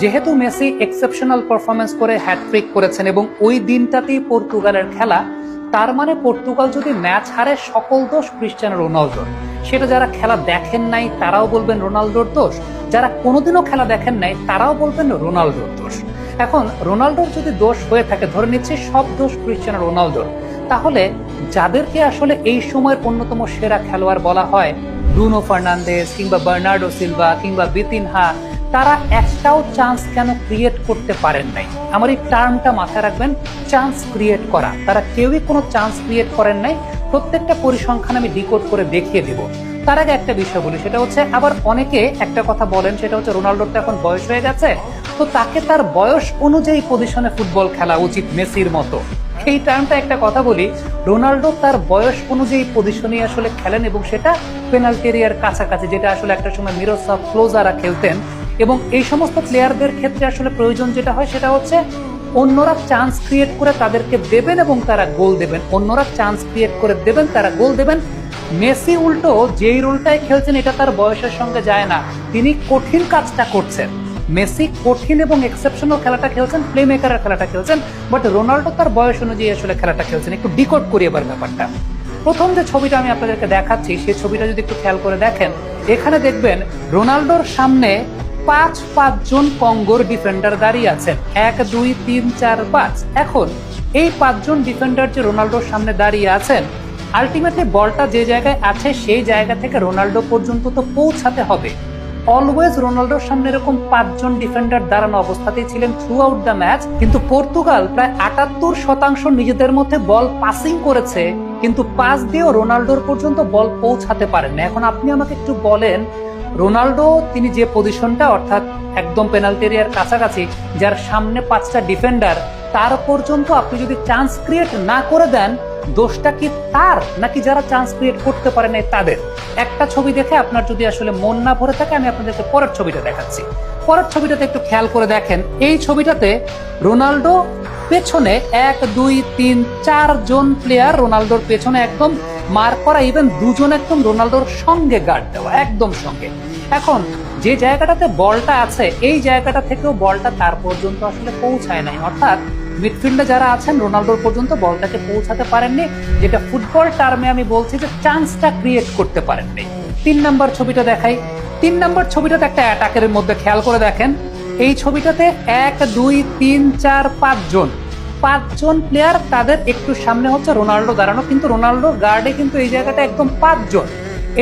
যেহেতু Messi exceptional performance করে hat trick করেছেন এবং ওই দিনটাতেই পর্তুগালের খেলা, তার মানে পর্তুগাল যদি ম্যাচ হারে সকল দোষ ক্রিস্টিয়ানো রোনালদোর। সেটা যারা খেলা দেখেন নাই তারাও বলবেন রোনালদোর দোষ, যারা কোনোদিনও খেলা দেখেন নাই তারাও বলবেন রোনালদোর দোষ। এখন রোনালদোর যদি দোষ হয়ে থাকে, ধরে নিচ্ছি সব দোষ ক্রিস্টিয়ানো রোনালদোর, তাহলে যাদেরকে আসলে এই সময়ের অন্যতম সেরা খেলোয়াড় বলা হয়, ব্রুনো ফার্নান্দেজ কিংবা বার্নার্ডো সিলভা কিংবা বিতিনহা, তারা একটাও চান্স কেন ক্রিয়েট করতে পারেন নাই? আমার এই টার্মটা মাথায় রাখবেন, চান্স ক্রিয়েট করা। তারা কেউই কোনো চান্স ক্রিয়েট করেন নাই। প্রত্যেকটা পরিসংখ্যান আমি ডিকোড করে দেখিয়ে দিব। তার আগে একটা বিষয় বলি, সেটা হচ্ছে, আবার অনেকে একটা কথা বলেন, সেটা হচ্ছে রোনালদোর তো এখন বয়স হয়ে গেছে, তো তাকে তার বয়স অনুযায়ী পজিশনে ফুটবল খেলা উচিত মেসির মতো। এই টার্মটা একটা কথা বলি, রোনালদো তার বয়স অনুযায়ী পজিশনে আসলে খেলেন এবং সেটা পেনাল্টি এরিয়ার কাছাকাছি, যেটা আসলে একটা সময় মিরোস্লাভ ক্লোজারা খেলতেন। এবং এই সমস্ত প্লেয়ারদের ক্ষেত্রে আসলে প্রয়োজন যেটা হয় সেটা হচ্ছে অন্যরা চান্স ক্রিয়েট করে তাদেরকে দেবেন এবং তারা গোল দেবেন, অন্যরা চান্স ক্রিয়েট করে দেবেন, তারা গোল দেবেন। মেসি উল্টো যেই রোলটাই খেলছেন এটা তার বয়সের সঙ্গে যায় না, তিনি কঠিন কাজটা করছেন। মেসি কঠিন এবং এক্সেপশনাল খেলাটা খেলছেন, প্লে মেকারের খেলাটা খেলছেন, বাট রোনাল্ডো তার বয়স অনুযায়ী আসলে খেলাটা খেলছেন। একটু ডিকোড করি এবার ব্যাপারটা। প্রথম যে ছবিটা আমি আপনাদেরকে দেখাচ্ছি, সেই ছবিটা যদি একটু খেয়াল করে দেখেন, এখানে দেখবেন রোনাল্ডোর সামনে পাঁচজন কঙ্গোর ডিফেন্ডার দাঁড়িয়ে আছেন, 1 2 3 4 5। এখন এই 5 জন ডিফেন্ডার যে রোনাল্ডোর সামনে দাঁড়িয়ে আছেন, আলটিমেটলি বলটা যে জায়গায় আছে সেই জায়গা থেকে রোনাল্ডো পর্যন্ত তো পৌঁছাতে হবে। অলওয়েজ রোনাল্ডোর সামনে এরকম 5 জন ডিফেন্ডার দাঁড়ানো অবস্থাতেই ছিলেন থ্রু আউট দ্য ম্যাচ। কিন্তু পর্তুগাল প্রায় 78% নিজেদের মধ্যে বল পাসিং করেছে, কিন্তু পাস দিয়েও রোনাল্ডোর পর্যন্ত বল পৌঁছাতে পারেন না। এখন আপনি আমাকে একটু বলেন, রোনাল্ডো তিনি যে পজিশনটা, অর্থাৎ একদম পেনাল্টি এরিয়ার কাছাকাছি, যার সামনে 5টা ডিফেন্ডার, তার পর্যন্ত আপনি যদি চান্স ক্রিয়েট না করে দেন, দোষটা কি তার নাকি যারা চান্স ক্রিয়েট করতে পারে নাই তাদের? একটা ছবি দেখে আপনার যদি আসলে মন না ভরে থাকে, আমি আপনাদেরকে পরের ছবিটা দেখাচ্ছি। পরের ছবিটাতে একটু খেয়াল করে দেখেন, এই ছবিটাতে রোনাল্ডো পেছনে 1 2 3 4 জন প্লেয়ার রোনাল্ডোর পেছনে একদম মার্ক করা, ইভেন 2 জন একদম রোনাল্ডোর সঙ্গে গার্ড দেওয়া, একদম সঙ্গে। এখন যে জায়গাটাতে বলটা আছে, এই জায়গাটা থেকেও বলটা তার পর্যন্ত আসলে পৌঁছায় নাই, অর্থাৎ মিডফিল্ডে যারা আছেন রোনাল্ডোর পর্যন্ত বলটাকে পৌঁছাতে পারেননি, যেটা ফুটবল টার্মে আমি বলছি যে চান্সটা ক্রিয়েট করতে পারেননি। 3 নাম্বার ছবিটা দেখাই। 3 নাম্বার ছবিটাতে একটা অ্যাটাকের মধ্যে খেয়াল করে দেখেন, এই ছবিটাতে 1 2 3 4 5 জন প্লেয়ার, তাদের একটু সামনে হচ্ছে রোনাল্ডো দাঁড়ানো, কিন্তু রোনাল্ডোর গার্ডে কিন্তু এই জায়গাটা একদম 5 জন।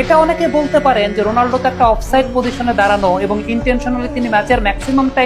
এটা অনেকে বলতে পারেন যে রোনাল্ডো তো একটা অফসাইড পজিশনে দাঁড়ানো এবং ইন্টেনশনালি তিনি ম্যাচের ম্যাক্সিমাম টাইম